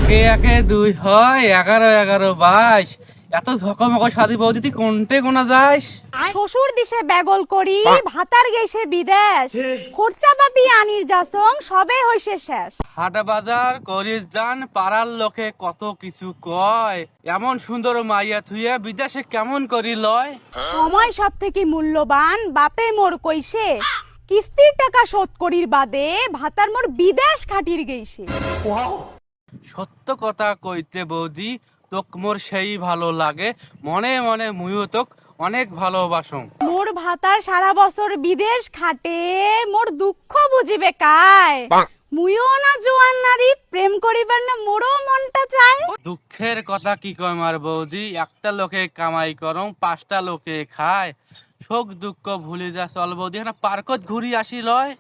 একে একে দুই হয় 11 11 22। এত ঝকমক সাজি বৌদি তুই কোনটে কোনা যাস? শ্বশুর দিশে বেগল করি, ভাতার গেছে বিদেশ, খরচা পাতি আনির যাসং সবে হইছে শেষ। হাট বাজার করিস যান, পাড়ার লোকে কত কিছু কয়। এমন সুন্দর মাইয়া থুইয়া বিদেশে কেমন করি লয়? সময় সব থেকে মূল্যবান, বাপে মোর কইছে কিস্তির টাকা শোধ করির বাদে ভাতার মোর বিদেশ খাটির গেইছে। সত্য কথা কইতে বৌদি, তোক মোর সেই ভালো লাগে। মনে মনে মুইও তোক অনেক ভালোবাসং। মোর ভাতার সারা বছর বিদেশ খাটে, মোর দুঃখ বুঝিবে কায়। মুইও না জোয়ান নারী, প্রেম করিবার না মোরও মনটা চায়। দুঃখের কথা কি কয় মার বৌদি, একটা লোকে কামাই করং 5টা লোকে খায়। শোক দুঃখ ভুলে যা চল বৌদি, এখানে পার্কত ঘুরি আসি লয়।